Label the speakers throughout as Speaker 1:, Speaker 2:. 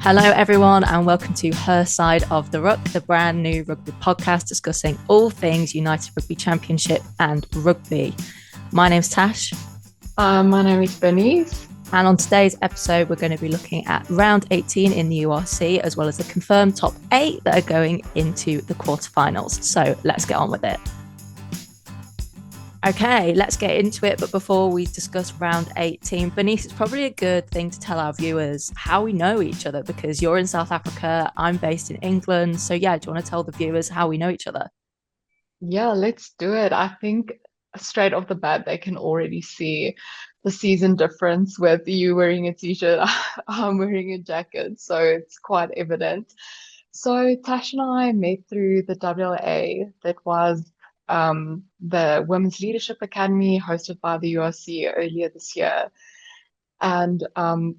Speaker 1: Hello, everyone, and welcome to Her Side of the Ruck, the brand new rugby podcast discussing all things United Rugby Championship and rugby. My name's Tash.
Speaker 2: My name is Bernice.
Speaker 1: And on today's episode, we're going to be looking at round 18 in the URC, as well as the confirmed top 8 that are going into the quarterfinals. So let's get on with it. Okay, let's get into it. But before we discuss round 18, Bernice, it's probably a good thing to tell our viewers how we know each other, because you're in South Africa, I'm based in England. So yeah, do you want to tell the viewers how we know each other?
Speaker 2: Yeah, let's do it. I think straight off the bat, they can already see the season difference with you wearing a t-shirt, I'm wearing a jacket. So it's quite evident. So Tash and I met through the WLA. That was the Women's Leadership Academy hosted by the URC earlier this year. And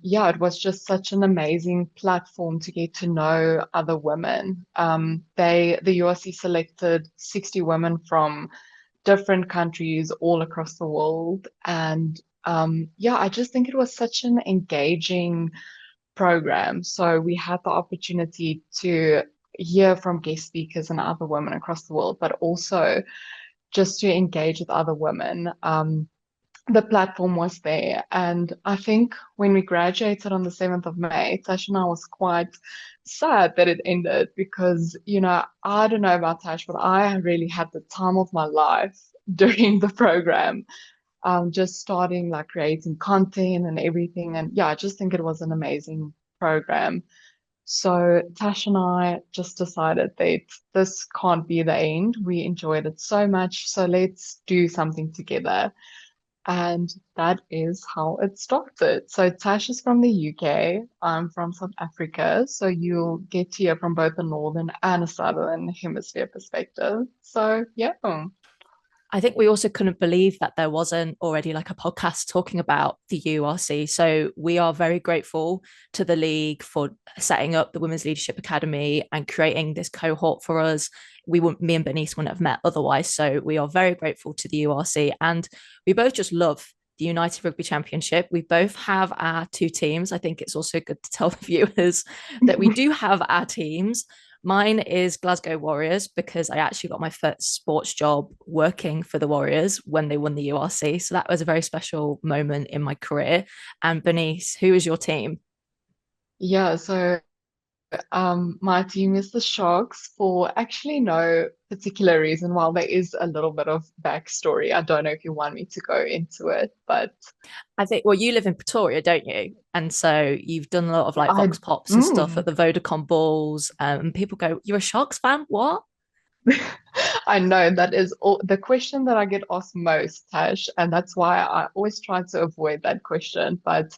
Speaker 2: yeah, it was just such an amazing platform to get to know other women. The URC selected 60 women from different countries all across the world. And yeah, I just think it was such an engaging program. So we had the opportunity to hear from guest speakers and other women across the world, but also just to engage with other women. The platform was there. And I think when we graduated on the 7th of May, Tash and I was quite sad that it ended because, I don't know about Tash, but I really had the time of my life during the program, just starting like creating content and everything. And yeah, I just think it was an amazing program. So Tash and I just decided that this can't be the end. We enjoyed it so much. So let's do something together. And that is how it started. So Tash is from the UK. I'm from South Africa. So you'll get to hear from both the Northern and a Southern Hemisphere perspective. So yeah.
Speaker 1: I think we also couldn't believe that there wasn't already like a podcast talking about the URC. So we are very grateful to the league for setting up the Women's Leadership Academy and creating this cohort for us. Me and Bernice wouldn't have met otherwise. So we are very grateful to the URC, and we both just love the United Rugby Championship. We both have our two teams. I think it's also good to tell the viewers that we do have our teams. Mine is Glasgow Warriors because I actually got my first sports job working for the Warriors when they won the URC. So that was a very special moment in my career. And Bernice, who is your team?
Speaker 2: Yeah, so my team is the Sharks for actually no particular reason. While there is a little bit of backstory, I don't know if you want me to go into it, but
Speaker 1: I think, well, you live in Pretoria, don't you? And so you've done a lot of like
Speaker 2: I
Speaker 1: Vox Pops and stuff at the Vodacom Balls. And people go, "You're a Sharks fan? What?"
Speaker 2: I know that is all, the question that I get asked most, Tash, and that's why I always try to avoid that question. But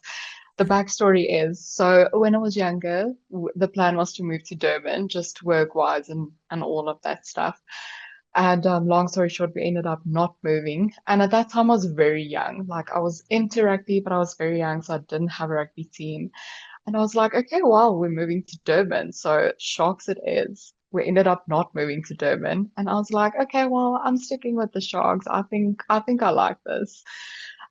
Speaker 2: the backstory is, so when I was younger, the plan was to move to Durban, just work-wise and all of that stuff. And long story short, we ended up not moving. And at that time, I was very young. Like I was into rugby, but I was very young, so I didn't have a rugby team. And I was like, okay, well, we're moving to Durban, so Sharks it is. We ended up not moving to Durban, and I was like, okay, well, I'm sticking with the Sharks. I think I like this.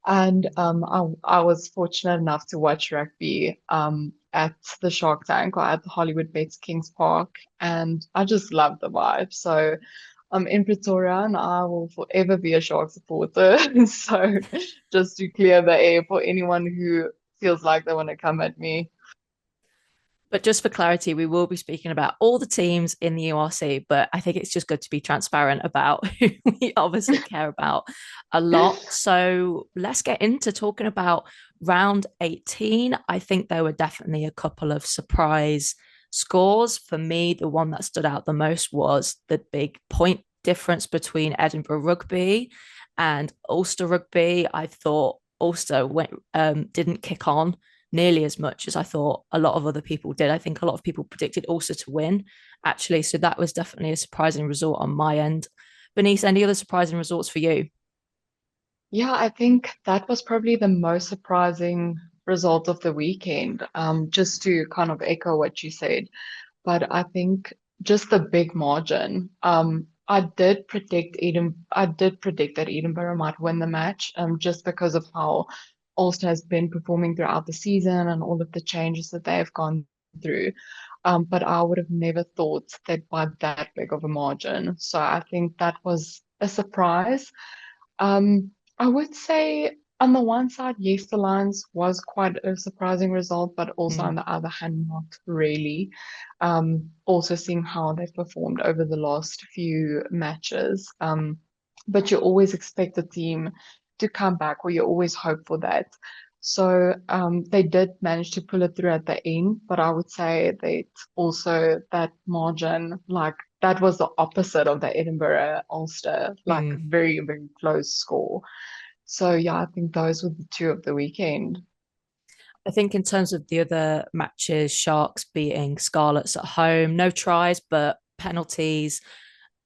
Speaker 2: And I was fortunate enough to watch rugby at the Shark Tank or at the Hollywood Bets Kings Park, and I just loved the vibe. So I'm in Pretoria, and I will forever be a Shark supporter. So just to clear the air for anyone who feels like they want to come at me.
Speaker 1: But just for clarity, we will be speaking about all the teams in the URC, but I think it's just good to be transparent about who we obviously care about a lot. So let's get into talking about round 18. I think there were definitely a couple of surprise scores. For me, the one that stood out the most was the big point difference between Edinburgh Rugby and Ulster Rugby. I thought Ulster didn't kick on nearly as much as I thought a lot of other people did. I think a lot of people predicted Ulster to win, actually. So that was definitely a surprising result on my end. Bernice, any other surprising results for you?
Speaker 2: Yeah, I think that was probably the most surprising result of the weekend. Just to kind of echo what you said, but I think just the big margin. I did predict that Edinburgh might win the match, just because of how Ulster has been performing throughout the season and all of the changes that they have gone through. But I would have never thought that by that big of a margin. So I think that was a surprise. I would say on the one side, yes, the Lions was quite a surprising result, but also on
Speaker 1: Mm.
Speaker 2: the other hand, not really. Also seeing how they've performed over the last few matches. But you always expect the team to come back, or you always hope for that. So they did manage to pull it through at the end, but I would say that also that margin, like that was the opposite of the Edinburgh Ulster, like
Speaker 1: Mm.
Speaker 2: very, very close score. So yeah, I think those were the two of the weekend.
Speaker 1: I think in terms of the other matches, Sharks beating Scarlets at home, no tries, but penalties.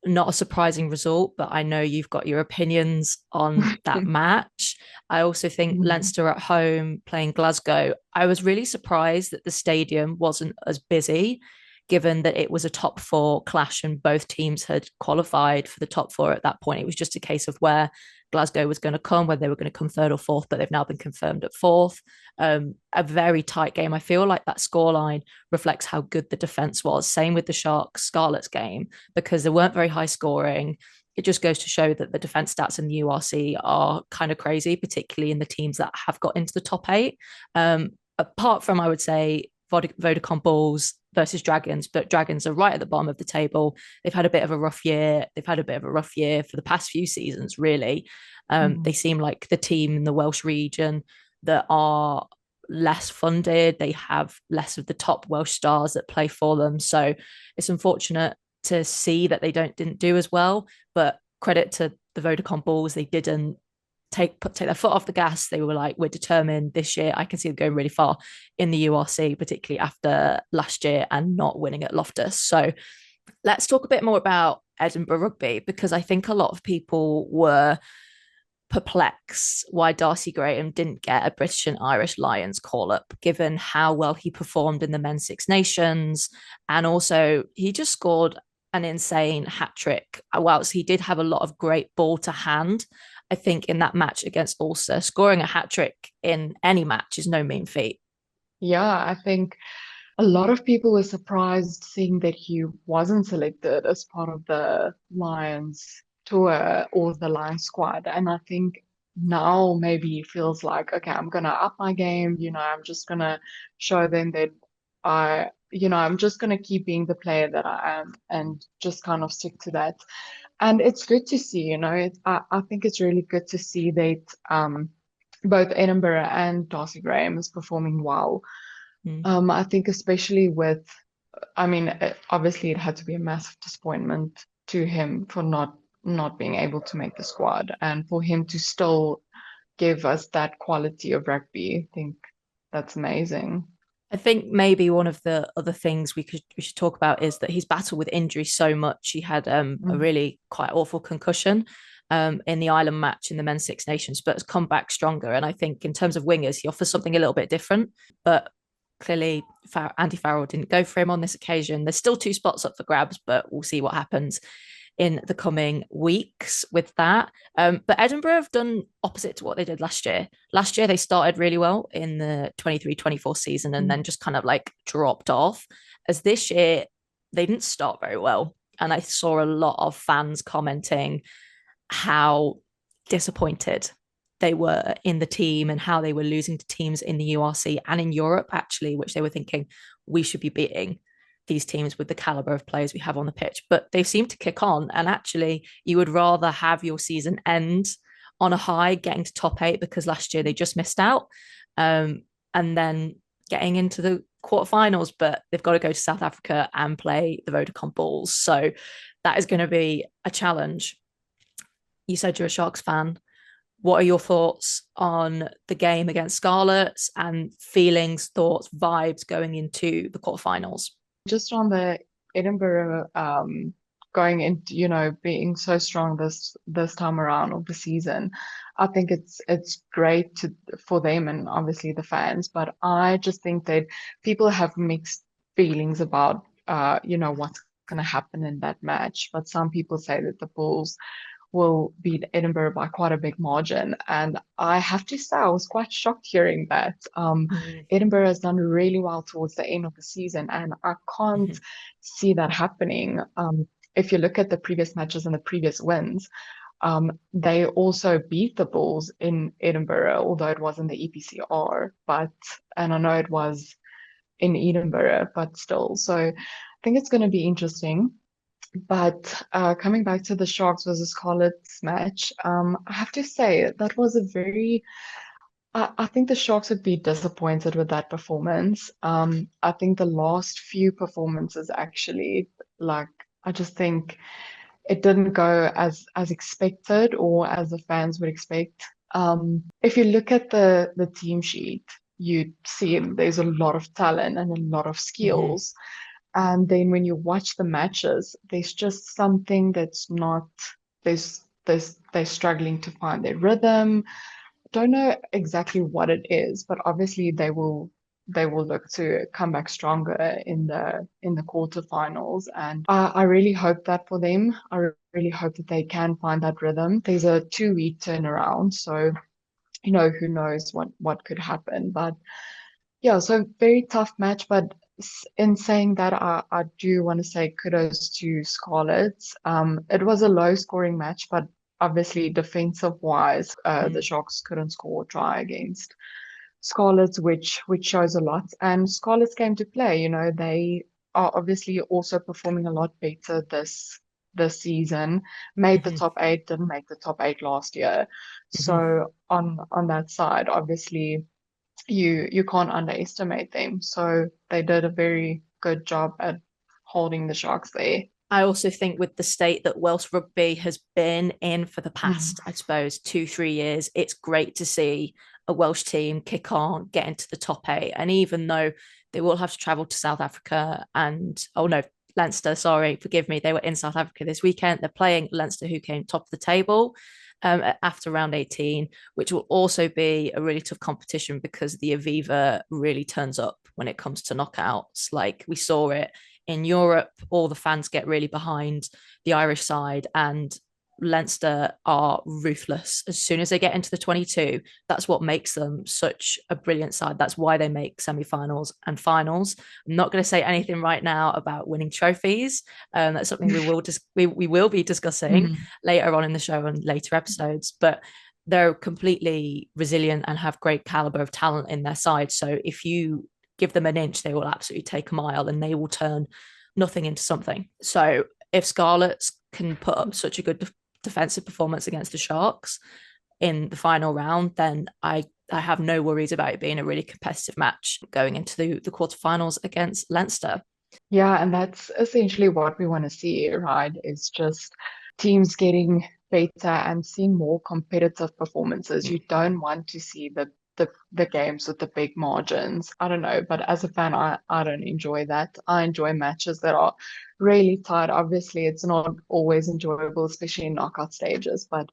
Speaker 1: Not a surprising result, but I know you've got your opinions on that match. I also think
Speaker 2: Mm,
Speaker 1: Leinster at home playing Glasgow. I was really surprised that the stadium wasn't as busy, given that it was a top four clash and both teams had qualified for the top four at that point. It was just a case of where Glasgow was going to come, whether they were going to come third or fourth, but they've now been confirmed at fourth. A very tight game. I feel like that scoreline reflects how good the defense was. Same with the Sharks Scarlets game, because they weren't very high scoring. It just goes to show that the defense stats in the URC are kind of crazy, particularly in the teams that have got into the top eight. Apart from, I would say, Vodacom Bulls versus Dragons, but Dragons are right at the bottom of the table. They've had a bit of a rough year. They've had a bit of a rough year for the past few seasons, really. They
Speaker 2: mm,
Speaker 1: seem like the team in the Welsh region that are less funded. They have less of the top Welsh stars that play for them. So it's unfortunate to see that they didn't do as well. But credit to the Vodacom Bulls, they didn't take their foot off the gas. They were like, we're determined this year. I can see them going really far in the URC, particularly after last year and not winning at Loftus. So let's talk a bit more about Edinburgh Rugby, because I think a lot of people were perplexed why Darcy Graham didn't get a British and Irish Lions call up, given how well he performed in the Men's Six Nations. And also, he just scored an insane hat trick. Whilst he did have a lot of great ball to hand, I think in that match against Ulster, scoring a hat trick in any match is no mean feat.
Speaker 2: yeah, I think a lot of people were surprised seeing that he wasn't selected as part of the Lions tour or the Lions squad. And I think now maybe he feels like, okay, I'm gonna up my game, I'm just gonna show them that I'm just gonna keep being the player that I am and just kind of stick to that. And it's good to see, I think it's really good to see that both Edinburgh and Darcy Graham is performing well.
Speaker 1: Mm.
Speaker 2: I think especially with, I mean, obviously it had to be a massive disappointment to him for not being able to make the squad and for him to still give us that quality of rugby. I think that's amazing.
Speaker 1: I think maybe one of the other things we should talk about is that he's battled with injury so much. He had a
Speaker 2: Mm.
Speaker 1: really quite awful concussion in the Ireland match in the Men's Six Nations, but has come back stronger. And I think in terms of wingers, he offers something a little bit different. But clearly, Andy Farrell didn't go for him on this occasion. There's still two spots up for grabs, but we'll see what happens in the coming weeks with that. But Edinburgh have done opposite to what they did last year. Last year, they started really well in the 23-24 season and then
Speaker 2: Mm.
Speaker 1: just kind of like dropped off. As this year, they didn't start very well. And I saw a lot of fans commenting how disappointed they were in the team and how they were losing to teams in the URC and in Europe, actually, which they were thinking we should be beating these teams with the caliber of players we have on the pitch. But they seem to kick on. And actually, you would rather have your season end on a high, getting to top eight, because last year they just missed out. And then getting into the quarterfinals, but they've got to go to South Africa and play the Vodacom Bulls. So that is going to be a challenge. You said you're a Sharks fan. What are your thoughts on the game against Scarlets and feelings, thoughts, vibes going into the quarterfinals?
Speaker 2: Just on the Edinburgh going into, being so strong this time around of the season, I think it's great for them and obviously the fans, but I just think that people have mixed feelings about what's going to happen in that match. But some people say that the Bulls will beat Edinburgh by quite a big margin. And I have to say, I was quite shocked hearing that.
Speaker 1: Mm-hmm.
Speaker 2: Edinburgh has done really well towards the end of the season, and I can't see that happening. If you look at the previous matches and the previous wins, they also beat the Bulls in Edinburgh, although it wasn't the EPCR, and I know it was in Edinburgh, but still. So I think it's going to be interesting. But coming back to the Sharks versus Scarlets match, I have to say that was a very I think the Sharks would be disappointed with that performance. I think the last few performances actually, like, I just think it didn't go as expected or as the fans would expect. If you look at the team sheet, you see there's a lot of talent and a lot of
Speaker 1: Mm-hmm.
Speaker 2: skills. And then when you watch the matches, there's just something that's not, they're struggling to find their rhythm. Don't know exactly what it is, but obviously they will look to come back stronger in the quarterfinals. And I really hope that for them. I really hope that they can find that rhythm. There's a 2 week turnaround, so who knows what could happen. But yeah, so very tough match. But in saying that, I do want to say kudos to Scarlets. It was a low scoring match, but obviously defensive wise, the Sharks couldn't score or try against Scarlets, which shows a lot. And Scarlets came to play. They are obviously also performing a lot better this season. Made the
Speaker 1: Mm-hmm.
Speaker 2: top eight, didn't make the top eight last year.
Speaker 1: Mm-hmm.
Speaker 2: So on that side, obviously you can't underestimate them. So they did a very good job at holding the Sharks there.
Speaker 1: I also think with the state that Welsh rugby has been in for the
Speaker 2: Mm,
Speaker 1: past, I suppose, 2, 3 years, it's great to see a Welsh team kick on, get into the top eight. And even though they will have to travel to South Africa and, oh no, Leinster, sorry, forgive me, they were in South Africa this weekend. They're playing Leinster, who came top of the table after round 18, which will also be a really tough competition because the Aviva really turns up when it comes to knockouts. Like we saw it in Europe, all the fans get really behind the Irish side, and Leinster are ruthless. As soon as they get into the 22, that's what makes them such a brilliant side. That's why they make semi-finals and finals. I'm not going to say anything right now about winning trophies. That's something we will be discussing
Speaker 2: mm,
Speaker 1: later on in the show and later episodes. But they're completely resilient and have great caliber of talent in their side. So if you give them an inch, they will absolutely take a mile and they will turn nothing into something. So if Scarlets can put up such a good defensive performance against the Sharks in the final round, then I have no worries about it being a really competitive match going into the quarterfinals against Leinster.
Speaker 2: yeah, and that's essentially what we want to see, right? It's just teams getting better and seeing more competitive performances. You don't want to see the games with the big margins. I don't know, but as a fan, I don't enjoy that. I enjoy matches that are really tight. Obviously, it's not always enjoyable, especially in knockout stages, but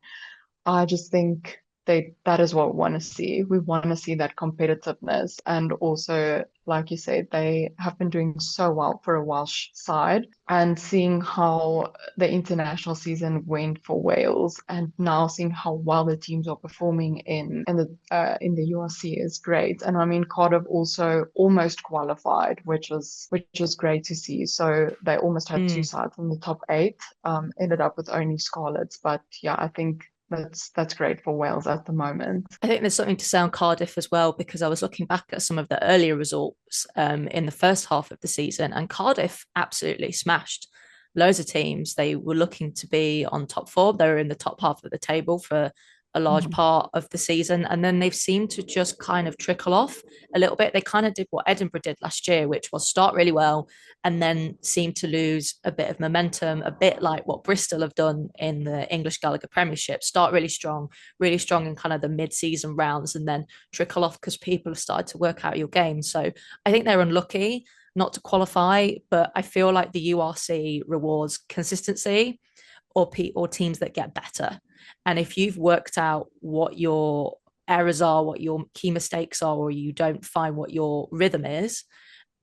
Speaker 2: I just think that is what we want to see. We want to see that competitiveness. And also, like you said, they have been doing so well for a Welsh side. And seeing how the international season went for Wales, and now seeing how well the teams are performing in the URC is great. And I mean, Cardiff also almost qualified, which was great to see. So they almost had two
Speaker 1: Mm.
Speaker 2: sides in the top eight. Ended up with only Scarlets, but yeah, I think that's great for Wales at the moment.
Speaker 1: I think there's something to say on Cardiff as well, because I was looking back at some of the earlier results in the first half of the season, and Cardiff absolutely smashed loads of teams. They were looking to be on top four. They were in the top half of the table for a large
Speaker 2: Mhm.
Speaker 1: part of the season. And then they've seemed to just kind of trickle off a little bit. They kind of did what Edinburgh did last year, which was start really well and then seem to lose a bit of momentum, a bit like what Bristol have done in the English Gallagher Premiership. Start really strong in kind of the mid-season rounds and then trickle off because people have started to work out your game. So I think they're unlucky not to qualify, but I feel like the URC rewards consistency or teams that get better. And if you've worked out what your errors are, what your key mistakes are, or you don't find what your rhythm is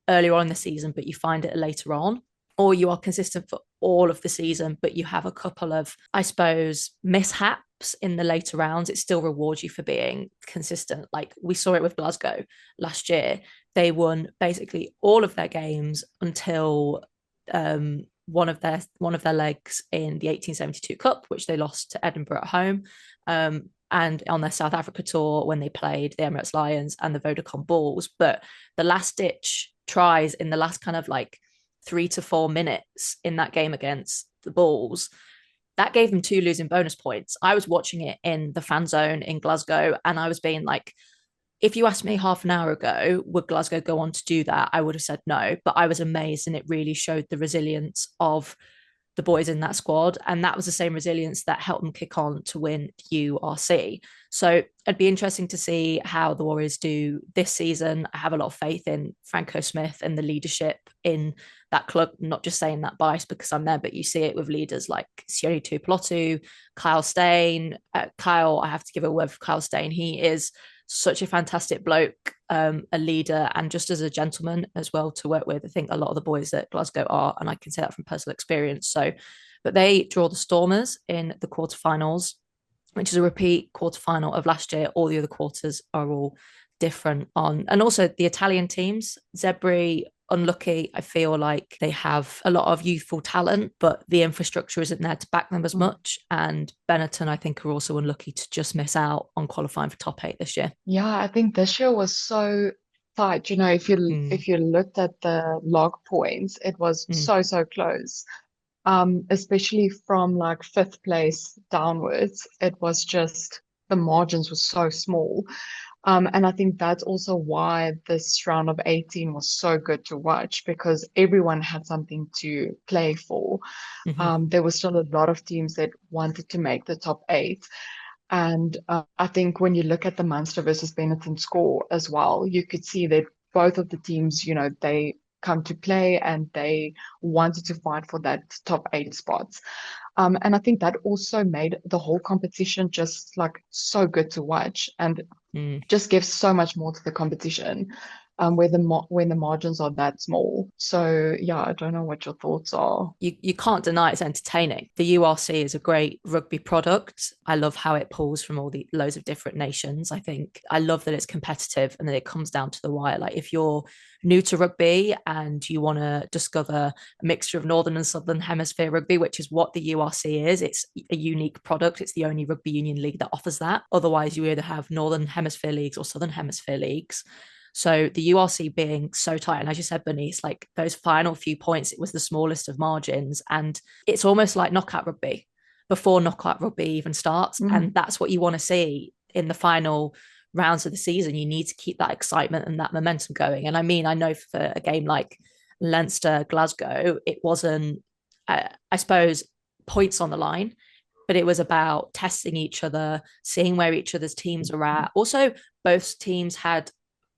Speaker 1: earlier on in the season, but you find it later on, or you are consistent for all of the season, but you have a couple of, I suppose, mishaps in the later rounds, it still rewards you for being consistent. Like we saw it with Glasgow last year. They won basically all of their games until one of their legs in the 1872 Cup, which they lost to Edinburgh at home. And on their South Africa tour when they played the Emirates Lions and the Vodacom Bulls. But the last ditch tries in the last kind of like 3 to 4 minutes in that game against the Bulls, that gave them 2 losing bonus points. I was watching it in the fan zone in Glasgow and I was being like, if you asked me half an hour ago, would Glasgow go on to do that? I would have said no, but I was amazed and it really showed the resilience of the boys in that squad. And that was the same resilience that helped them kick on to win URC. So it'd be interesting to see how the Warriors do this season. I have a lot of faith in Franco Smith and the leadership in that club. I'm not just saying that bias because I'm there, but you see it with leaders like Sione Tuipulotu, Kyle Stain. Kyle, I have to give a word for Kyle Stain. He is such a fantastic bloke, a leader, and just as a gentleman as well to work with. I think a lot of the boys at Glasgow are, and I can say that from personal experience. So, but they draw the Stormers in the quarterfinals, which is a repeat quarterfinal of last year. All the other quarters are all different on, and also the Italian teams, Zebri, unlucky. I feel like they have a lot of youthful talent, but the infrastructure isn't there to back them as much. And Benetton, I think, are also unlucky to just miss out on qualifying for top 8 this year.
Speaker 2: Yeah, I think this year was so tight. You know,
Speaker 1: Mm,
Speaker 2: if you looked at the log points, it was
Speaker 1: mm,
Speaker 2: so close. Especially from like fifth place downwards, it was just the margins were so small. And I think that's also why this round of 18 was so good to watch because everyone had something to play for.
Speaker 1: mm-hmm,
Speaker 2: There were still a lot of teams that wanted to make the top 8. And I think when you look at the Munster versus Benetton score as well, you could see that both of the teams, you know, they come to play and they wanted to fight for that top 8 spots. And I think that also made the whole competition just like so good to watch and
Speaker 1: mm.
Speaker 2: just gives so much more to the competition where when the margins are that small. So yeah, I don't know what your thoughts are.
Speaker 1: You can't deny it's entertaining. The URC is a great rugby product. I love how it pulls from all the loads of different nations. I think I love that it's competitive and that it comes down to the wire. Like if you're new to rugby and you want to discover a mixture of northern and southern hemisphere rugby, which is what the URC is, it's a unique product. It's the only rugby union league that offers that. Otherwise, you either have northern hemisphere leagues or southern hemisphere leagues. So the URC being so tight, and as you said, Bernice, like those final few points, it was the smallest of margins, and it's almost like knockout rugby before knockout rugby even starts,
Speaker 2: Mm.
Speaker 1: and that's what you want to see in the final rounds of the season. You need to keep that excitement and that momentum going. And I mean, I know for a game like Leinster Glasgow, it wasn't, I suppose, points on the line, but it was about testing each other, seeing where each other's teams are at. Also, both teams had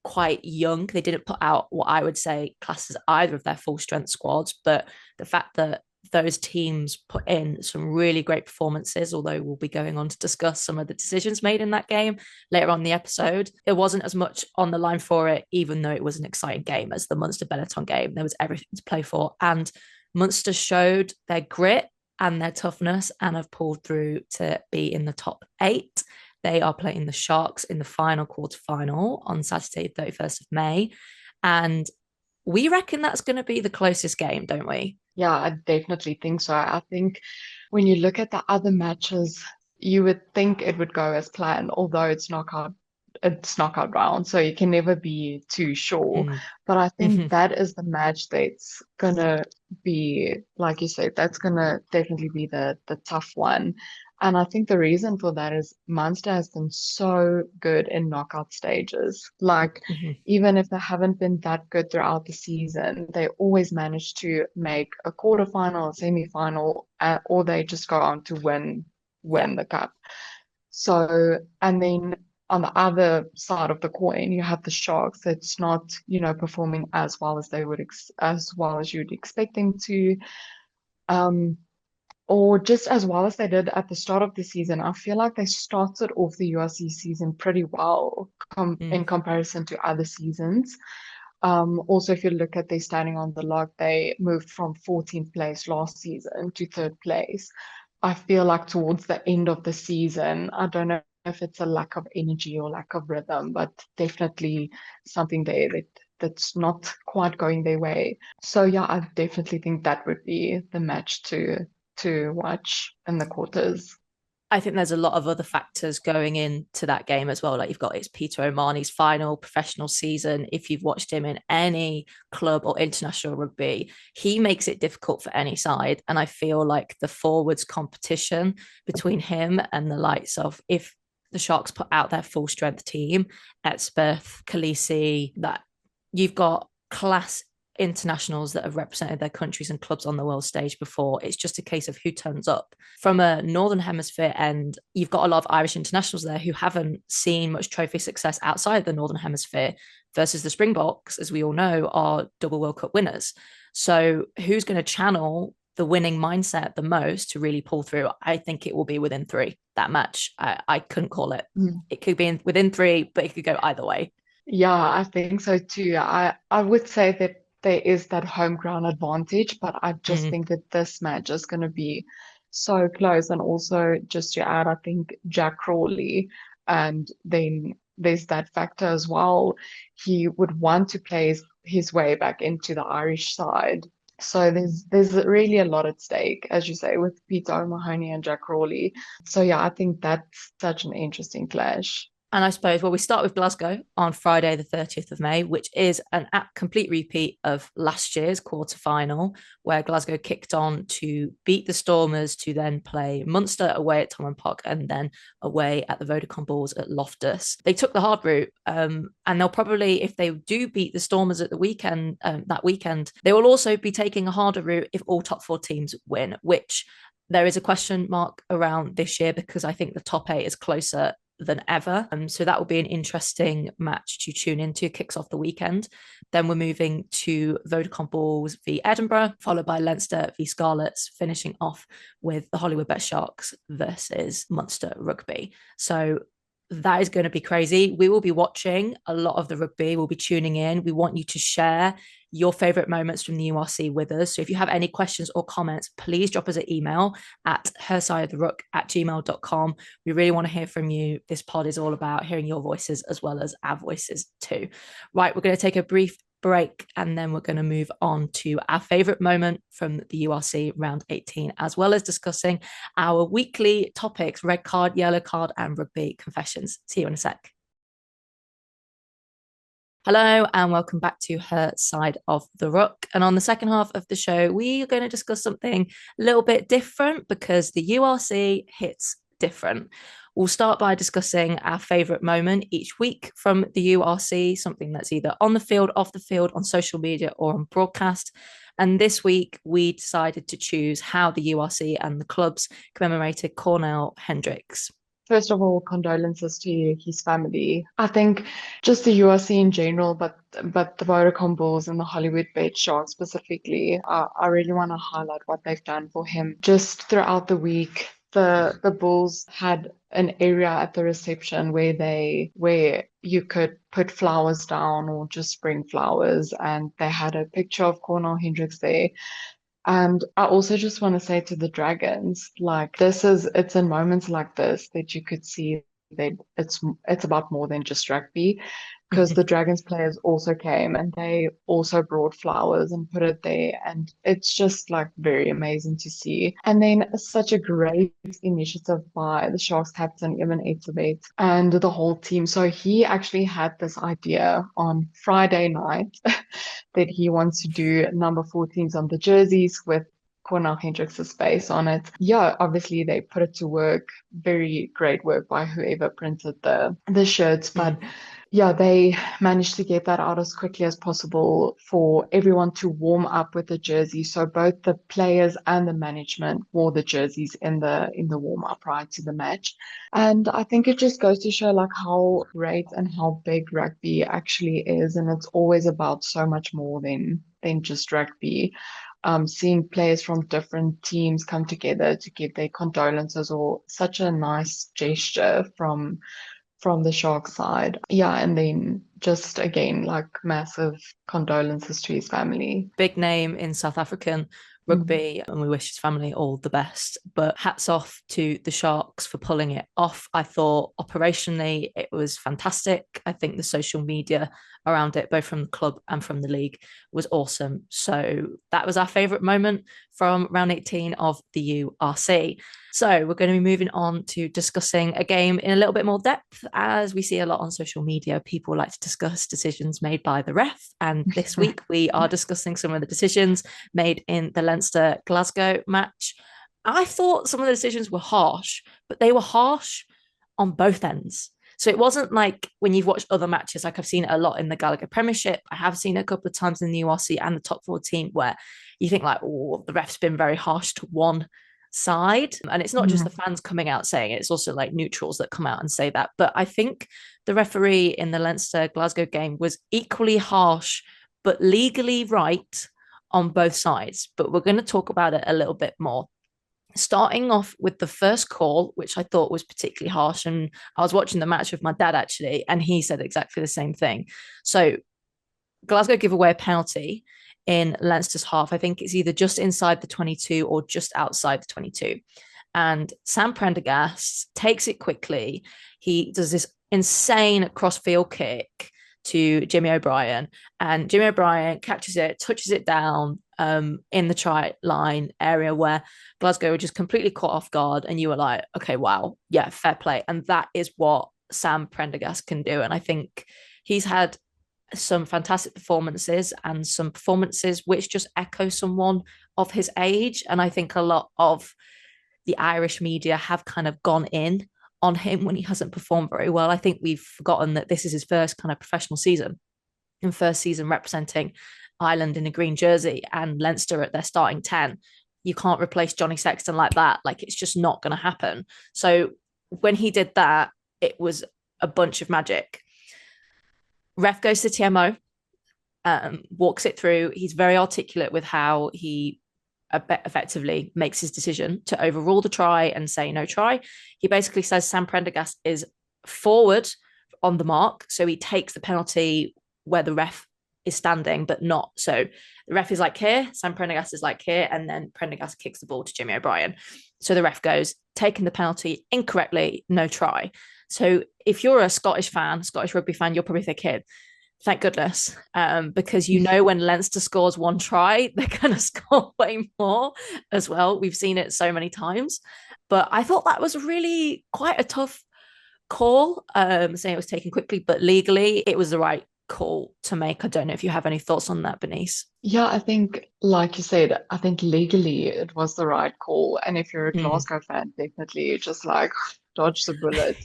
Speaker 1: quite young. They didn't put out what I would say classes either of their full strength squads, but the fact that those teams put in some really great performances, although we'll be going on to discuss some of the decisions made in that game later on in the episode. It wasn't as much on the line for it, even though it was an exciting game as the Munster Benetton game. There was everything to play for. And Munster showed their grit and their toughness and have pulled through to be in the top 8. They are playing the Sharks in the final quarterfinal on Saturday, 31st of May. And we reckon that's going to be the closest game, don't we?
Speaker 2: Yeah, I definitely think so. I think when you look at the other matches, you would think it would go as planned, although it's knockout round, so you can never be too sure.
Speaker 1: Mm.
Speaker 2: But I think
Speaker 1: Mm-hmm.
Speaker 2: that is the match that's gonna be, like you said, that's gonna definitely be the tough one. And I think the reason for that is Munster has been so good in knockout stages. Like,
Speaker 1: Mm-hmm.
Speaker 2: even if they haven't been that good throughout the season, they always manage to make a quarterfinal, a semi-final, or they just go on to
Speaker 1: Yeah.
Speaker 2: win the cup. So, and then on the other side of the coin, you have the Sharks that's not, you know, performing as well as as well as you'd expect them to, um, or just as well as they did at the start of the season. I feel like they started off the URC season pretty well
Speaker 1: Mm.
Speaker 2: in comparison to other seasons. Also, if you look at their standing on the log, they moved from 14th place last season to third place. I feel like towards the end of the season, I don't know if it's a lack of energy or lack of rhythm, but definitely something there that's not quite going their way. So yeah, I definitely think that would be the match to watch in the quarters.
Speaker 1: I think there's a lot of other factors going into that game as well. Like you've got it's Peter O'Mahony's final professional season. If you've watched him in any club or international rugby, he makes it difficult for any side. And I feel like the forwards competition between him and the likes of if the Sharks put out their full strength team, Etzbeth, Khaleesi, that you've got class internationals that have represented their countries and clubs on the world stage before. It's just a case of who turns up. From a Northern Hemisphere end, you've got a lot of Irish internationals there who haven't seen much trophy success outside the Northern Hemisphere versus the Springboks, as we all know, are double World Cup winners. So who's going to channel the winning mindset the most to really pull through? I think it will be within three, that match. I couldn't call it.
Speaker 2: Mm.
Speaker 1: It could be within three, but it could go either way.
Speaker 2: Yeah, I think so too. I would say that there is that home ground advantage, but I just
Speaker 1: Mm.
Speaker 2: think that this match is going to be so close. And also, just to add, I think Jack Crawley, and then there's that factor as well. He would want to play his way back into the Irish side. So there's really a lot at stake, as you say, with Peter O'Mahony and Jack Crawley. So yeah, I think that's such an interesting clash.
Speaker 1: And I suppose, well, we start with Glasgow on Friday, the 30th of May, which is an complete repeat of last year's quarter final, where Glasgow kicked on to beat the Stormers to then play Munster away at Thomond Park and then away at the Vodacom Bulls at Loftus. They took the hard route, and they'll probably, if they do beat the Stormers at the weekend, that weekend, they will also be taking a harder route if all top four teams win, which there is a question mark around this year because I think the top eight is closer than ever. So that will be an interesting match to tune into. Kicks off the weekend. Then we're moving to Vodacom Bulls v Edinburgh, followed by Leinster v Scarlets, finishing off with the Hollywood Bet Sharks versus Munster Rugby. So that is going to be crazy. We will be watching a lot of the rugby. We'll be tuning in. We want you to share your favorite moments from the URC with us. So if you have any questions or comments, please drop us an email at hersideoftheruck@gmail.com. We really want to hear from you. This pod is all about hearing your voices as well as our voices too. Right, we're going to take a brief break and then we're going to move on to our favorite moment from the URC round 18, as well as discussing our weekly topics: red card, yellow card, and rugby confessions. See you in a sec. Hello and welcome back to Her Side of the Ruck. And on the second half of the show, we are going to discuss something a little bit different because the URC hits different. We'll start by discussing our favourite moment each week from the URC, something that's either on the field, off the field, on social media, or on broadcast. And this week, we decided to choose how the URC and the clubs commemorated Cornal Hendricks.
Speaker 2: First of all, condolences to his family. I think just the URC in general, but the Vodacom Bulls and the Hollywood Bet Sharks specifically, I really want to highlight what they've done for him. Just throughout the week, the Bulls had an area at the reception where you could put flowers down or just bring flowers, and they had a picture of Cornal Hendricks there. And I also just want to say to the Dragons, like it's in moments like this that you could see that it's about more than just rugby, because the Dragons players also came and they also brought flowers and put it there, and it's just like very amazing to see. And then such a great initiative by the Sharks captain Evan Etzebeth and the whole team. So he actually had this idea on Friday night that he wants to do number 14s on the jerseys with Cornal Hendricks' face on it. Yeah, obviously they put it to work. Very great work by whoever printed the shirts. But yeah, they managed to get that out as quickly as possible for everyone to warm up with the jersey. So both the players and the management wore the jerseys in the warm up prior to the match. And I think it just goes to show like how great and how big rugby actually is. And it's always about so much more than just rugby. Seeing players from different teams come together to give their condolences, or such a nice gesture from from the Shark side. Yeah, and then just again, like massive condolences to his family.
Speaker 1: Big name in South African
Speaker 2: Mm.
Speaker 1: rugby, and we wish his family all the best. But hats off to the Sharks for pulling it off. I thought operationally it was fantastic. I think the social media around it, both from the club and from the league, was awesome. So that was our favourite moment from round 18 of the URC. So we're going to be moving on to discussing a game in a little bit more depth, as we see a lot on social media. People like to discuss decisions made by the ref. And this week we are discussing some of the decisions made in the Leinster Glasgow match. I thought some of the decisions were harsh, but they were harsh on both ends. So it wasn't like when you've watched other matches, like I've seen it a lot in the Gallagher Premiership. I have seen it a couple of times in the URC and the top 14 where you think like, oh, the ref's been very harsh to one side. And it's not just the fans coming out saying it, it's also like neutrals that come out and say that. But I think the referee in the Leinster Glasgow game was equally harsh, but legally right on both sides. But we're going to talk about it a little bit more. Starting off with the first call, which I thought was particularly harsh. And I was watching the match with my dad actually, and he said exactly the same thing. So Glasgow give away a penalty in Leinster's half. I think it's either just inside the 22 or just outside the 22. And Sam Prendergast takes it quickly. He does this insane cross-field kick to Jimmy O'Brien, and Jimmy O'Brien catches it, touches it down in the try line area where Glasgow were just completely caught off guard, and you were like, okay, wow, yeah, fair play. And that is what Sam Prendergast can do. And I think he's had some fantastic performances and some performances which just echo someone of his age. And I think a lot of the Irish media have kind of gone in on him when he hasn't performed very well. I think we've forgotten that this is his first kind of professional season and first season representing Ireland in a green jersey and Leinster at their starting 10. You can't replace Johnny Sexton like that. Like, it's just not going to happen. So when he did that, it was a bunch of magic. Ref goes to TMO, walks it through. He's very articulate with how he effectively makes his decision to overrule the try and say no try. He basically says Sam Prendergast is forward on the mark, so he takes the penalty where the ref is standing, but not. So the ref is like here, Sam Prendergast is like here, and then Prendergast kicks the ball to Jimmy O'Brien. So the ref goes, taking the penalty incorrectly, no try. So if you're a Scottish fan, Scottish rugby fan, you're probably thinking, thank goodness, because you know when Leinster scores one try, they're going to score way more as well. We've seen it so many times. But I thought that was really quite a tough call, saying it was taken quickly, but legally it was the right call to make. I don't know if you have any thoughts on that, Bernice.
Speaker 2: Yeah, I think, like you said, I think legally it was the right call. And if you're a Glasgow fan, definitely just like dodge the bullet.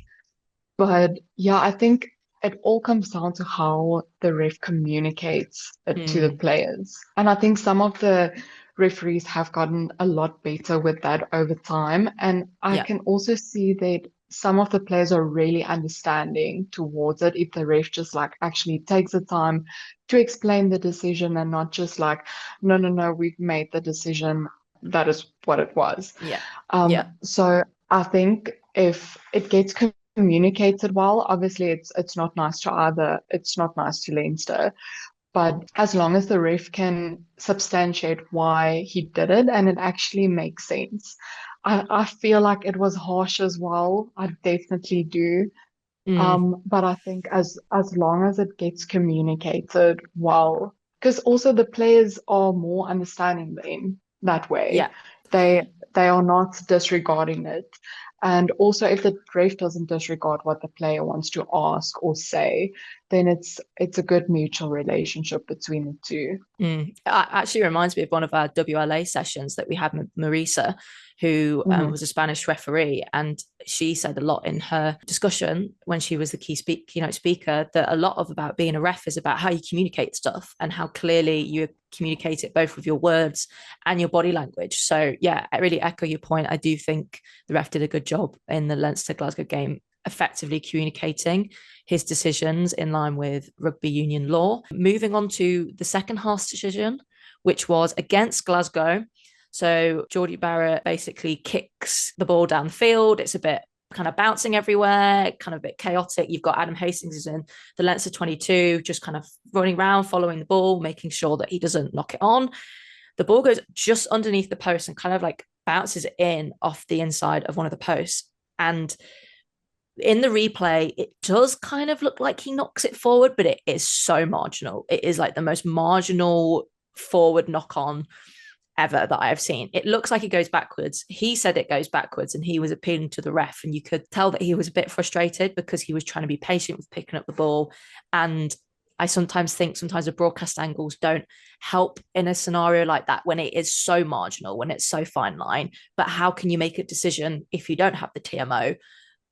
Speaker 2: But yeah, I think it all comes down to how the ref communicates it to the players. And I think some of the referees have gotten a lot better with that over time. And I
Speaker 1: Yeah.
Speaker 2: can also see that some of the players are really understanding towards it if the ref just like actually takes the time to explain the decision and not just like, no, no, no, we've made the decision. That is what it was.
Speaker 1: Yeah. Yeah.
Speaker 2: So I think if it gets communicated well, obviously it's not nice to either, it's not nice to Leinster, but as long as the ref can substantiate why he did it and it actually makes sense. I feel like it was harsh as well. I definitely do. But I think as long as it gets communicated well, because also the players are more understanding then that way.
Speaker 1: Yeah.
Speaker 2: They are not disregarding it. And also if the ref doesn't disregard what the player wants to ask or say, then it's a good mutual relationship between the two.
Speaker 1: It actually reminds me of one of our WLA sessions that we had with Marisa, who was a Spanish referee, and she said a lot in her discussion when she was the keynote speaker that a lot of about being a ref is about how you communicate stuff and how clearly you communicate it both with your words and your body language. So yeah, I really echo your point. I do think the ref did a good job in the Leinster Glasgow game effectively communicating his decisions in line with rugby union law. Moving on to the second half decision, which was against Glasgow. So Geordie Barrett basically kicks the ball down the field. It's a bit kind of bouncing everywhere, kind of a bit chaotic. You've got Adam Hastings is in the Leinster 22, just kind of running around, following the ball, making sure that he doesn't knock it on. The ball goes just underneath the post and kind of like bounces in off the inside of one of the posts. And in the replay, it does kind of look like he knocks it forward, but it is so marginal. It is like the most marginal forward knock on ever that I have seen. It looks like it goes backwards. He said it goes backwards and he was appealing to the ref. And you could tell that he was a bit frustrated because he was trying to be patient with picking up the ball. And I sometimes think the broadcast angles don't help in a scenario like that when it is so marginal, when it's so fine line. But how can you make a decision if you don't have the TMO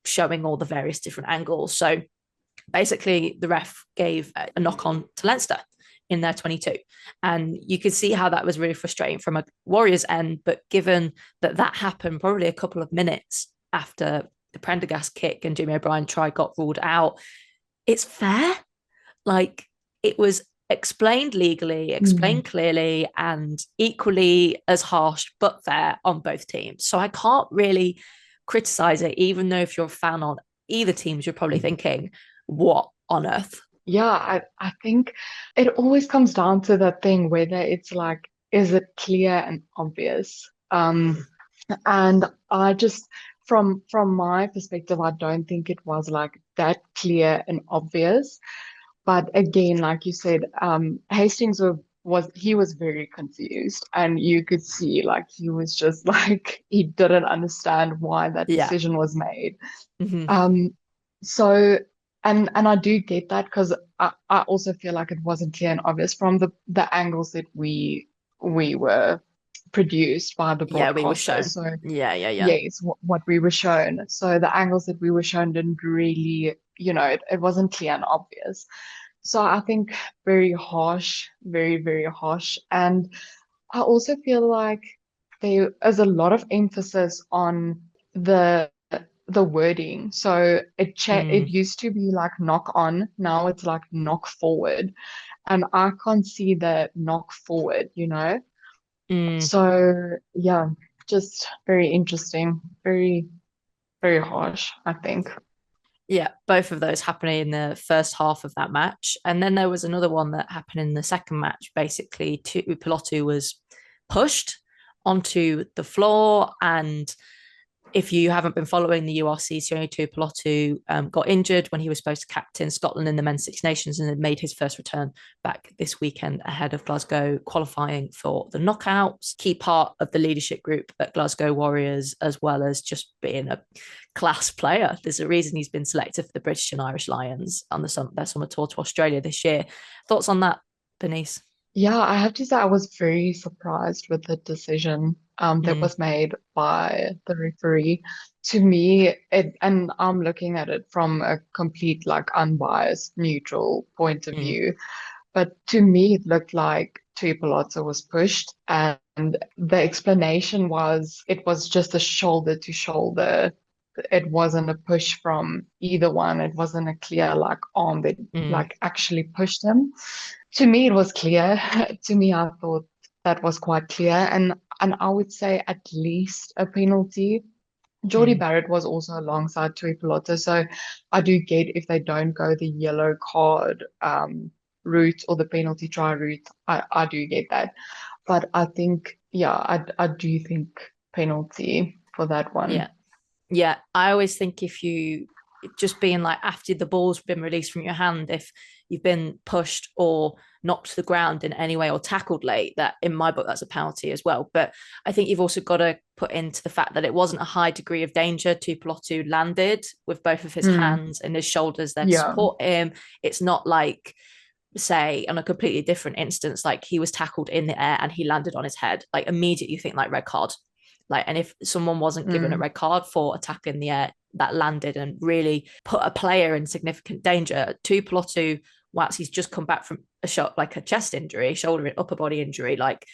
Speaker 1: showing all the various different angles? So basically, the ref gave a knock on to Leinster in their 22. And you could see how that was really frustrating from a Warriors end. But given that that happened probably a couple of minutes after the Prendergast kick and Jimmy O'Brien try got ruled out, it's fair. Like, it was explained legally, explained clearly, and equally as harsh but fair on both teams. So I can't really criticize it, even though if you're a fan on either teams, you're probably thinking, what on earth?
Speaker 2: Yeah, I think it always comes down to that thing whether it's like, is it clear and obvious? And I just, from my perspective, I don't think it was like that clear and obvious. But again, like you said, Hastings was very confused, and you could see like he was just like he didn't understand why that
Speaker 1: Yeah.
Speaker 2: decision was made.
Speaker 1: Mm-hmm.
Speaker 2: So and I do get that because I also feel like it wasn't clear and obvious from the angles that we were produced by the
Speaker 1: Yeah, we were
Speaker 2: broadcasters.
Speaker 1: shown.
Speaker 2: So
Speaker 1: Yeah.
Speaker 2: yes, what we were shown. So the angles that we were shown didn't really, it wasn't clear and obvious. So I think very harsh, very, very harsh. And I also feel like there is a lot of emphasis on the wording. So it
Speaker 1: Mm,
Speaker 2: used to be like knock on, now it's like knock forward. And I can't see the knock forward.
Speaker 1: mm.
Speaker 2: So yeah, just very interesting, very, very harsh, I think.
Speaker 1: Yeah, both of those happening in the first half of that match. And then there was another one that happened in the second match. Basically, Pilotu was pushed onto the floor, and if you haven't been following the URC, Sione Tuipulotu got injured when he was supposed to captain Scotland in the Men's Six Nations and had made his first return back this weekend ahead of Glasgow qualifying for the knockouts. Key part of the leadership group at Glasgow Warriors, as well as just being a class player. There's a reason he's been selected for the British and Irish Lions on their summer tour to Australia this year. Thoughts on that, Bernice?
Speaker 2: Yeah, I have to say I was very surprised with the decision that
Speaker 1: Mm,
Speaker 2: was made by the referee. To me, and I'm looking at it from a complete, like, unbiased, neutral point of
Speaker 1: mm,
Speaker 2: view. But to me, it looked like Tuipulotu was pushed, and the explanation was it was just a shoulder to shoulder. It wasn't a push from either one. It wasn't a clear like arm that
Speaker 1: mm,
Speaker 2: like actually pushed him. To me, it was clear. To me, I thought that was quite clear, and I would say at least a penalty. Geordie
Speaker 1: mm.
Speaker 2: Barrett was also alongside Tuipulotu, so I do get if they don't go the yellow card route or the penalty try route. I do get that, but I think yeah, I do think penalty for that
Speaker 1: Yeah.
Speaker 2: one.
Speaker 1: Yeah, I always think if you just being like after the ball's been released from your hand, if you've been pushed or knocked to the ground in any way or tackled late, that in my book that's a penalty as well. But I think you've also got to put into the fact that it wasn't a high degree of danger. Tuipulotu landed with both of his
Speaker 2: Mm,
Speaker 1: hands and his shoulders there to
Speaker 2: yeah.
Speaker 1: support him. It's not like, say, on a completely different instance, like he was tackled in the air and he landed on his head. Like immediately you think like red card. Like, and if someone wasn't given a
Speaker 2: Mm,
Speaker 1: red card for attack in the air that landed and really put a player in significant danger, Tuipulotu, whilst he's just come back from a shot like a chest injury, shoulder and upper body injury, like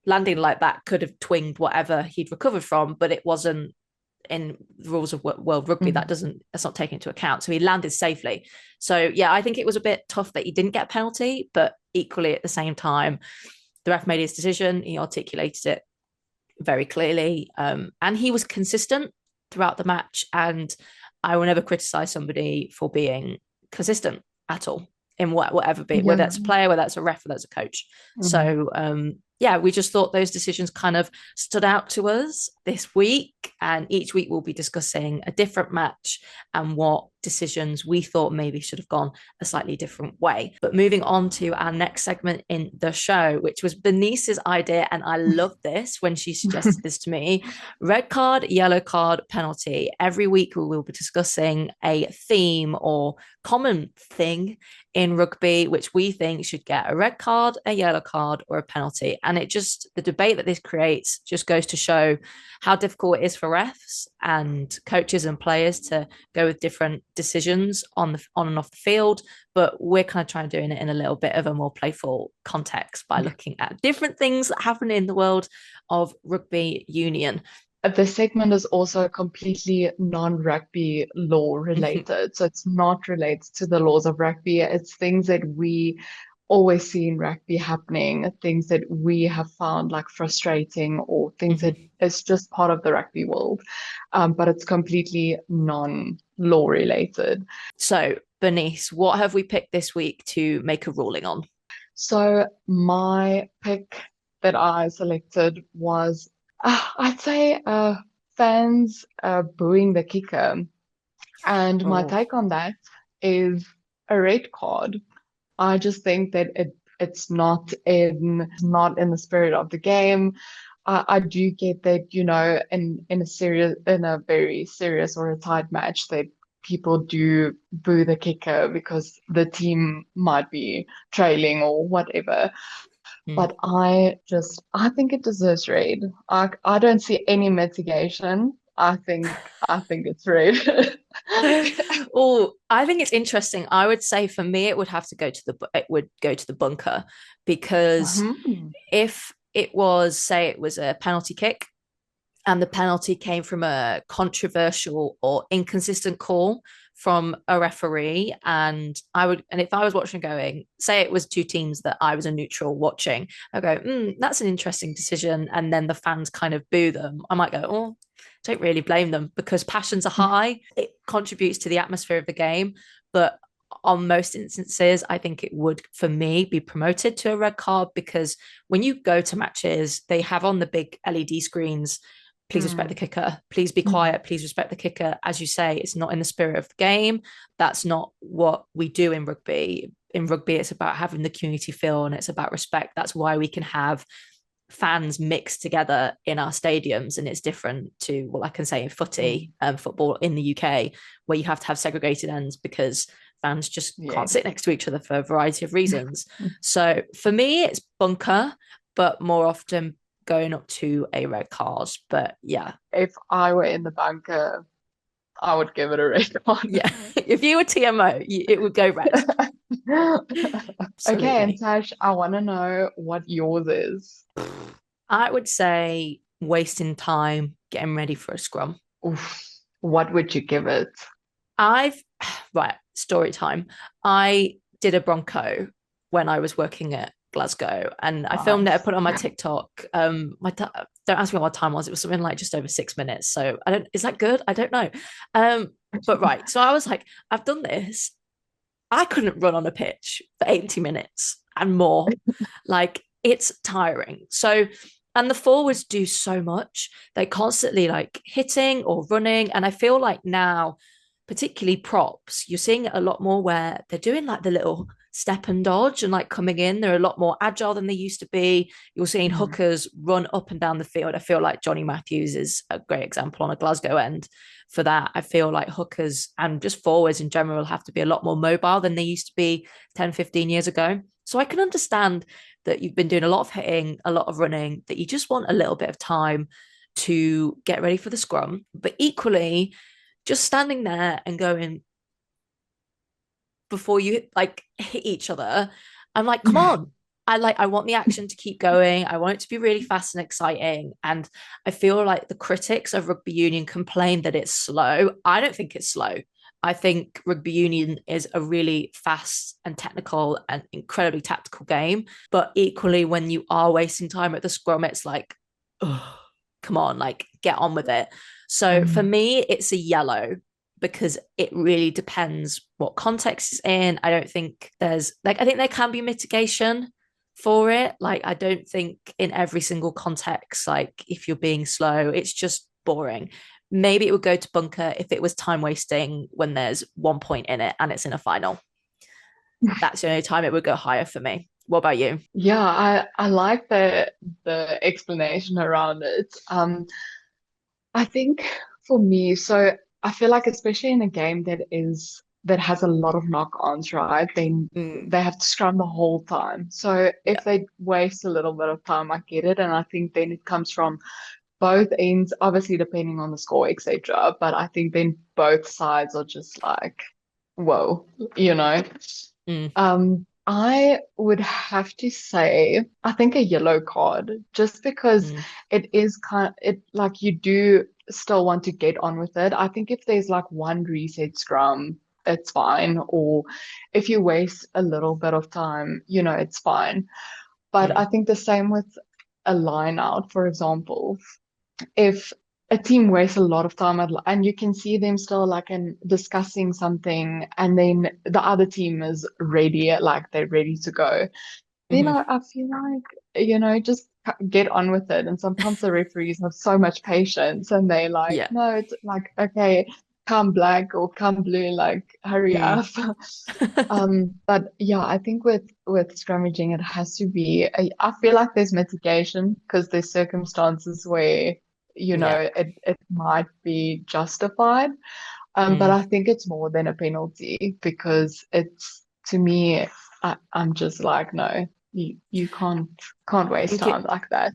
Speaker 1: landing like that could have twinged whatever he'd recovered from, but it wasn't in the rules of world rugby.
Speaker 2: mm.
Speaker 1: That's not taken into account. So he landed safely. So yeah, I think it was a bit tough that he didn't get a penalty, but equally at the same time, the ref made his decision. He articulated it very clearly, and he was consistent. throughout the match. And I will never criticize somebody for being consistent at all in whatever be it, whether
Speaker 2: Yeah.
Speaker 1: that's a player, whether that's a ref, whether that's a coach.
Speaker 2: Mm.
Speaker 1: So yeah, we just thought those decisions kind of stood out to us this week. And each week we'll be discussing a different match and what decisions we thought maybe should have gone a slightly different way. But moving on to our next segment in the show, which was Bernice's idea, and I loved this when she suggested this to me. Red card, yellow card, penalty. Every week we will be discussing a theme or common thing in rugby which we think should get a red card, a yellow card, or a penalty. And it just, the debate that this creates just goes to show how difficult it is for refs and coaches and players to go with different decisions on and off the field. But we're kind of trying to do it in a little bit of a more playful context by looking at different things that happen in the world of rugby union.
Speaker 2: The segment is also completely non-rugby law related. So it's not related to the laws of rugby. It's things that we always see in rugby happening, things that we have found like frustrating or things that is just part of the rugby world. But it's completely non-law related.
Speaker 1: So, Bernice, what have we picked this week to make a ruling on?
Speaker 2: So my pick that I selected was, I'd say, fans booing the kicker. And my
Speaker 1: Oh.
Speaker 2: take on that is a red card. I just think that it's not in the spirit of the game. I do get that, in a very serious or a tight match that people do boo the kicker because the team might be trailing or whatever. But I think it deserves red. I don't see any mitigation. I think it's red.
Speaker 1: Oh, I think it's interesting. I would say for me, it would go to the bunker, because
Speaker 2: Mhm.
Speaker 1: if it was, say, it was a penalty kick and the penalty came from a controversial or inconsistent call from a referee, and if I was watching going, say it was two teams that I was a neutral watching, I go, that's an interesting decision, and then the fans kind of boo them, I might go, oh, don't really blame them, because passions are high, it contributes to the atmosphere of the game. But on most instances, I think it would, for me, be promoted to a red card, because when you go to matches, they have on the big LED screens, please respect the
Speaker 2: Mm.
Speaker 1: kicker, please be
Speaker 2: Mm.
Speaker 1: quiet, please respect the kicker. As you say, it's not in the spirit of the game. That's not what we do in rugby. In rugby, it's about having the community feel and it's about respect. That's why we can have fans mixed together in our stadiums, and it's different to what I can say in
Speaker 2: Mm.
Speaker 1: football in the UK, where you have to have segregated ends because fans just can't
Speaker 2: Yes.
Speaker 1: sit next to each other for a variety of reasons. So for me, it's bunker, but more often going up to a red card. But yeah,
Speaker 2: If I were in the bunker, I would give it a red card.
Speaker 1: yeah. If you were TMO, it would go red.
Speaker 2: Okay, and
Speaker 1: Absolutely.
Speaker 2: Tash, I want to know what yours is.
Speaker 1: I would say wasting time getting ready for a scrum.
Speaker 2: Oof, what would you give it?
Speaker 1: I've right, story time. I did a Bronco when I was working at Glasgow, and I filmed it. I
Speaker 2: Nice.
Speaker 1: put it on my TikTok. Don't ask me what my time was. It was something like just over 6 minutes. So I don't. Is that good? I don't know. But right. So I was like, I've done this. I couldn't run on a pitch for 80 minutes and more. Like, it's tiring. So, and the forwards do so much. They're constantly like hitting or running. And I feel like now, particularly props, you're seeing it a lot more where they're doing like the little step and dodge and like coming in. They're a lot more agile than they used to be. You're seeing
Speaker 2: Mm.
Speaker 1: hookers run up and down the field. I feel like Johnny Matthews is a great example on a Glasgow end for that. I feel like hookers and just forwards in general have to be a lot more mobile than they used to be 10, 15 years ago. So I can understand that you've been doing a lot of hitting, a lot of running, that you just want a little bit of time to get ready for the scrum. But equally, just standing there and going, before you like hit each other, I'm like, come on. I want the action to keep going. I want it to be really fast and exciting. And I feel like the critics of rugby union complain that it's slow. I don't think it's slow. I think rugby union is a really fast and technical and incredibly tactical game. But equally, when you are wasting time at the scrum, it's like, oh, come on, like get on with it. So for
Speaker 2: Mm.
Speaker 1: me, it's a yellow because it really depends what context it's in. I don't think there's like, I think there can be mitigation for it. Like, I don't think in every single context, like if you're being slow, it's just boring. Maybe it would go to bunker if it was time wasting when there's 1 point in it and it's in a final. That's the only time it would go higher for me. What about you?
Speaker 2: Yeah, I like the explanation around it. I think for me, so I feel like especially in a game that has a lot of knock-ons, right?
Speaker 1: Mm,
Speaker 2: They have to scrum the whole time. So
Speaker 1: yeah.
Speaker 2: if they waste a little bit of time, I get it. And I think then it comes from both ends, obviously depending on the score, etc. But I think then both sides are just like, whoa, you know.
Speaker 1: Mm,
Speaker 2: I would have to say, I think a yellow card, just because
Speaker 1: mm,
Speaker 2: it is it like you do still want to get on with it. I think if there's like one reset scrum, it's fine. Or if you waste a little bit of time, it's fine. But I
Speaker 1: mm.
Speaker 2: think the same with a line out, for example, if a team wastes a lot of time and you can see them still like in discussing something and then the other team is ready, like they're ready to go, then
Speaker 1: Mhm.
Speaker 2: I feel like, just get on with it. And sometimes the referees have so much patience and they like,
Speaker 1: Yeah.
Speaker 2: no, it's like, okay, come black or come blue, like hurry
Speaker 1: Mm.
Speaker 2: up. But yeah, I think with scrummaging, it has to be. I feel like there's mitigation because there's circumstances where
Speaker 1: Yeah.
Speaker 2: it might be justified. But
Speaker 1: Mm.
Speaker 2: I think it's more than a penalty because it's to me, I'm just like, no, you can't
Speaker 1: I
Speaker 2: waste
Speaker 1: think it
Speaker 2: time like that.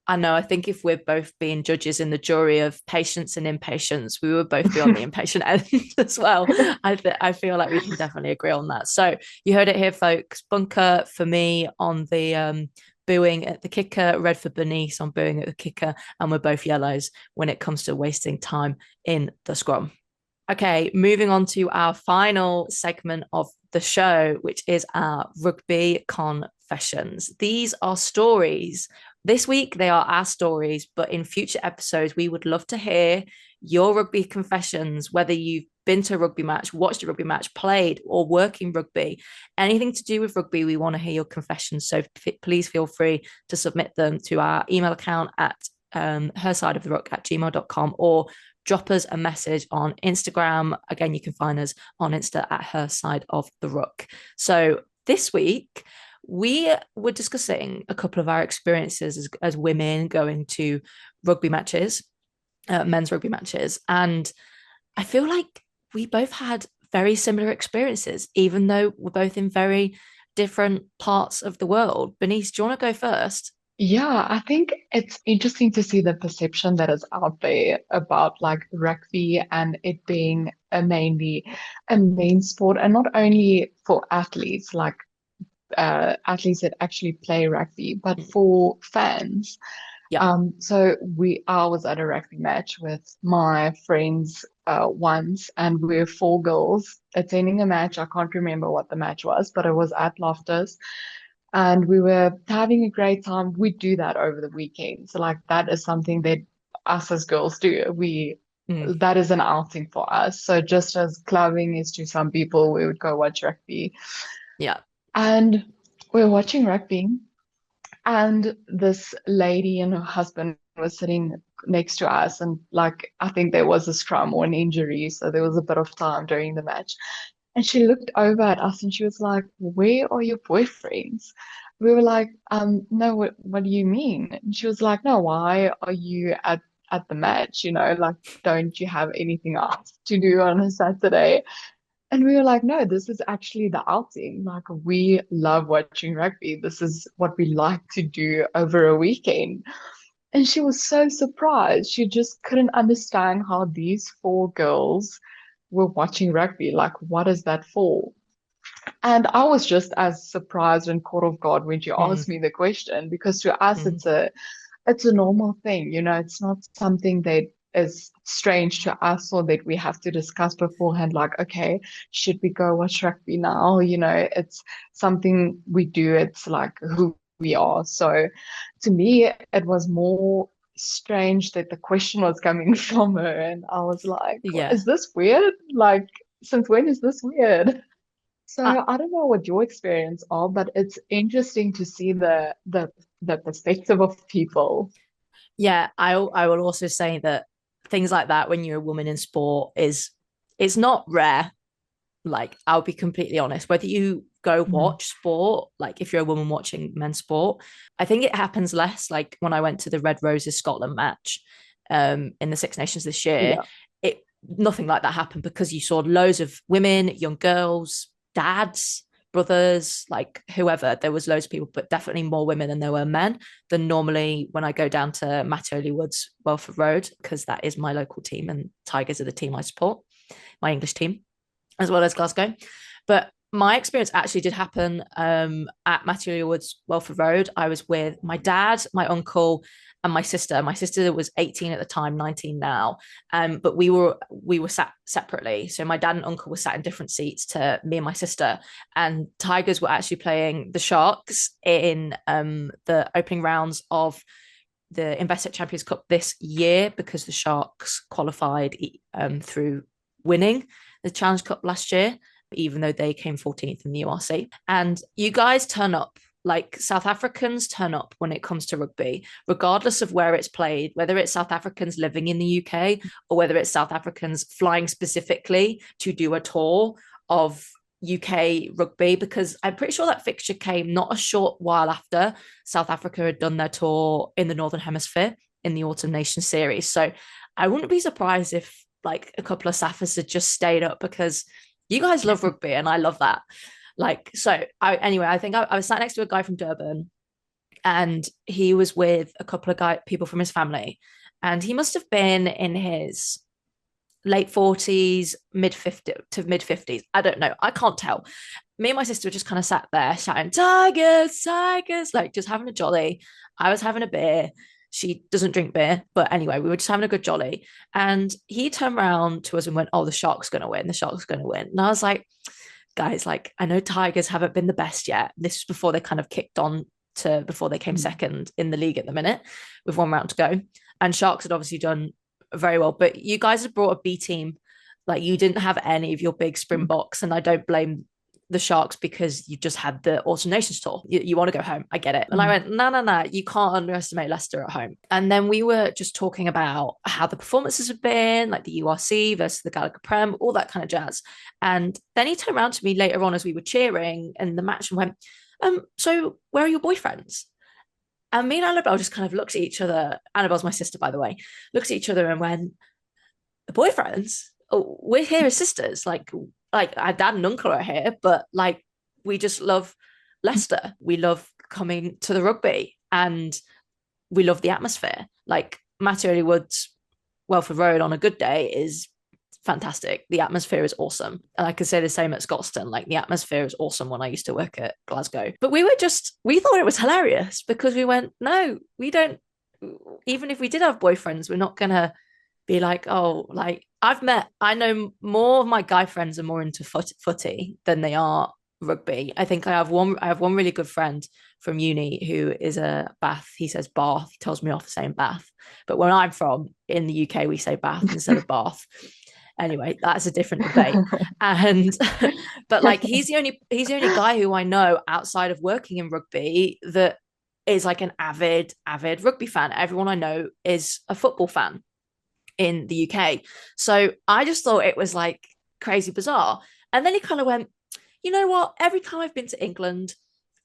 Speaker 1: I know, I think if we're both being judges in the jury of patience and impatience, we would both be on the impatient end as well. I feel like we can definitely agree on that. So you heard it here, folks. Bunker for me on the booing at the kicker, red for Bernice on booing at the kicker, and we're both yellows when it comes to wasting time in the scrum. Okay, moving on to our final segment of the show, which is our rugby confessions. These are stories. This week, they are our stories, but in future episodes, we would love to hear your rugby confessions, whether you've been to a rugby match, watched a rugby match, played, or work in rugby. Anything to do with rugby, we want to hear your confessions. So please feel free to submit them to our email account at hersideoftheruck@gmail.com or drop us a message on Instagram. Again, you can find us on Insta at Her Side of the Ruck. So this week, we were discussing a couple of our experiences as women going to rugby matches, men's rugby matches. And I feel like we both had very similar experiences, even though we're both in very different parts of the world. Bernice, do you want to go first?
Speaker 2: Yeah, I think it's interesting to see the perception that is out there about like rugby and it being mainly a main sport, and not only for athletes, like athletes that actually play rugby, but
Speaker 1: Mm,
Speaker 2: for fans.
Speaker 1: yeah.
Speaker 2: So I was at a rugby match with my friends once, and we were four girls attending a match. I can't remember what the match was, but it was at Loftus, and we were having a great time. We do that over the weekend, so like that is something that us as girls do.
Speaker 1: Mm,
Speaker 2: That is an outing for us. So just as clubbing is to some people, we would go watch rugby,
Speaker 1: yeah.
Speaker 2: and we were watching rugby. And this lady and her husband was sitting next to us, and like I think there was a scrum or an injury, so there was a bit of time during the match. And she looked over at us and she was like, "Where are your boyfriends?" We were like, no, what do you mean?" And she was like, "No, why are you at the match? Like, don't you have anything else to do on a Saturday?" And we were like, no, this is actually the outing. Like, we love watching rugby. This is what we like to do over a weekend. And she was so surprised. She just couldn't understand how these four girls were watching rugby. Like, what is that for? And I was just as surprised and caught off guard when she
Speaker 1: Mm,
Speaker 2: asked me the question, because to us
Speaker 1: mm,
Speaker 2: it's a normal thing, it's not something that is strange to us or that we have to discuss beforehand, like, okay, should we go watch rugby now? It's something we do, it's like who we are. So to me, it was more. strange that the question was coming from her. And I was like,
Speaker 1: Yeah.
Speaker 2: is this weird? Like, since when is this weird?
Speaker 1: I,
Speaker 2: So I don't know what your experience are, but it's interesting to see the perspective of people.
Speaker 1: yeah, I will also say that things like that when you're a woman in sport is it's not rare. Like, I'll be completely honest, whether you go
Speaker 2: Mm.
Speaker 1: watch sport, like if you're a woman watching men's sport, I think it happens less. Like when I went to the Red Roses Scotland match in the Six Nations this year,
Speaker 2: Yeah,
Speaker 1: it nothing like that happened because you saw loads of women, young girls, dads, brothers, like whoever. There was loads of people, but definitely more women than there were men than normally when I go down to Mattioli Woods, Welford Road, because that is my local team and Tigers are the team I support, my English team, as well as Glasgow. But my experience actually did happen at Matthew Woods, Welford Road. I was with my dad, my uncle, and my sister. My sister was 18 at the time, 19 now. But we were sat separately. So my dad and uncle were sat in different seats to me and my sister. And Tigers were actually playing the Sharks in the opening rounds of the Investec Champions Cup this year because the Sharks qualified through winning the Challenge Cup last year, even though they came 14th in the URC. And you guys turn up like South Africans turn up when it comes to rugby, regardless of where it's played, whether it's South Africans living in the UK or whether it's South Africans flying specifically to do a tour of UK rugby, because I'm pretty sure that fixture came not a short while after South Africa had done their tour in the Northern Hemisphere in the Autumn Nations series. So I wouldn't be surprised if like a couple of Saffers had just stayed up because you guys love rugby and I love that. Like, so I think I was sat next to a guy from Durban and he was with a couple of people from his family. And he must have been in his late 40s, mid 50s. I don't know. I can't tell. Me and my sister were just kind of sat there shouting, Tigers, Tigers, like just having a jolly. I was having a beer. She doesn't drink beer, but anyway, we were just having a good jolly. And he turned around to us and went, oh, the Shark's going to win. The Shark's going to win. And I was like, guys, like, I know Tigers haven't been the best yet. This is before they kind of kicked on to before they came second in the league at the minute with one round to go. And Sharks had obviously done very well, but you guys have brought a B team. Like, you didn't have any of your big Springboks, and I don't blame the Sharks because you just had the Autumn Nations tour. You want to go home. I get it. And I went, no, you can't underestimate Leicester at home. And then we were just talking about how the performances have been, like the URC versus the Gallagher Prem, all that kind of jazz. And then he turned around to me later on as we were cheering in the match and went, so where are your boyfriends? And me and Annabelle just kind of looked at each other. Annabelle's my sister, by the way, looked at each other and went, the boyfriends? Oh, we're here as sisters. Like our dad and uncle are here, but like we just love Leicester. We love coming to the rugby and we love the atmosphere. Like Mattioli Woods, Welford Road on a good day is fantastic. The atmosphere is awesome. And I could say the same at Scotstoun. Like the atmosphere is awesome when I used to work at Glasgow. But we thought it was hilarious because we went, no, we don't, even if we did have boyfriends, we're not going to be like, oh, like I know more of my guy friends are more into footy than they are rugby. I think I have one really good friend from uni who is a Bath. He says Bath. He tells me off for saying Bath. But where I'm from in the UK, we say Bath instead of Bath. Anyway, that's a different debate. And but like he's the only guy who I know outside of working in rugby that is like an avid rugby fan. Everyone I know is a football fan in the UK. So I just thought it was like crazy bizarre. And then he kind of went, you know what? Every time I've been to England,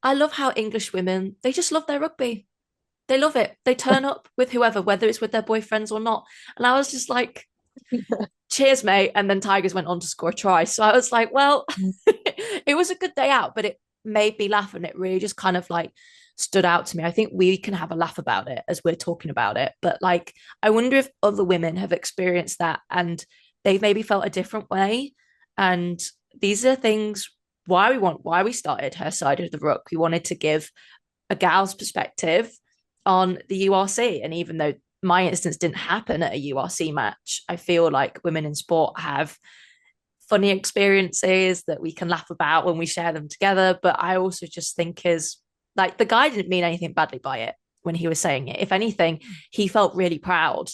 Speaker 1: I love how English women, they just love their rugby. They love it. They turn up with whoever, whether it's with their boyfriends or not. And I was just like, cheers, mate. And then Tigers went on to score a try. So I was like, well, it was a good day out, but it made me laugh and it really just kind of like stood out to me. I think we can have a laugh about it as we're talking about it. But like, I wonder if other women have experienced that and they've maybe felt a different way. And these are things why we started Her Side of the Ruck. We wanted to give a gal's perspective on the URC. And even though my instance didn't happen at a URC match, I feel like women in sport have funny experiences that we can laugh about when we share them together. But I also just think is like the guy didn't mean anything badly by it. when he was saying it. If anything, he felt really proud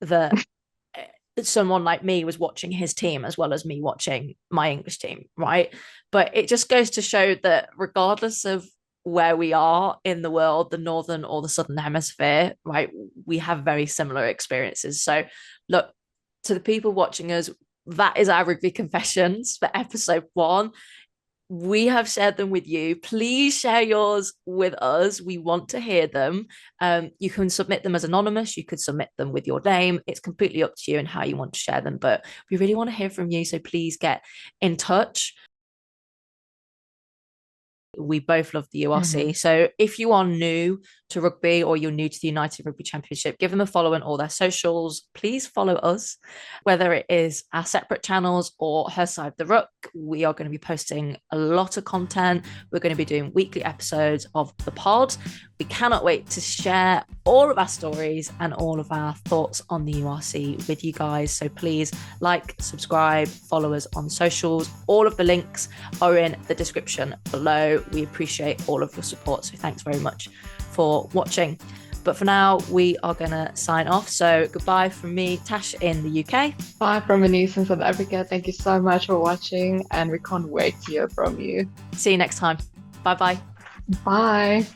Speaker 1: that someone like me was watching his team as well as me watching my English team, right? But it just goes to show that regardless of where we are in the world, the northern or the southern hemisphere, right, we have very similar experiences. So look, to the people watching us, that is our rugby confessions for episode 1. We have shared them with you. Please share yours with us. We want to hear them. You can submit them as anonymous. You could submit them with your name. It's completely up to you and how you want to share them. But we really want to hear from you. So please get in touch. We both love the URC. So if you are new to rugby or you're new to the United Rugby Championship, give them a follow on all their socials. Please follow us, whether it is our separate channels or Her Side the Ruck. We are going to be posting a lot of content. We're going to be doing weekly episodes of the pod. We cannot wait to share all of our stories and all of our thoughts on the URC with you guys. So please like, subscribe, follow us on socials. All of the links are in the description below. We appreciate all of your support. So thanks very much for watching. But for now, we are going to sign off. So goodbye from me, Tash in the UK.
Speaker 2: Bye from Bernice in South Africa. Thank you so much for watching, and we can't wait to hear from you.
Speaker 1: See you next time. Bye-bye.
Speaker 2: Bye.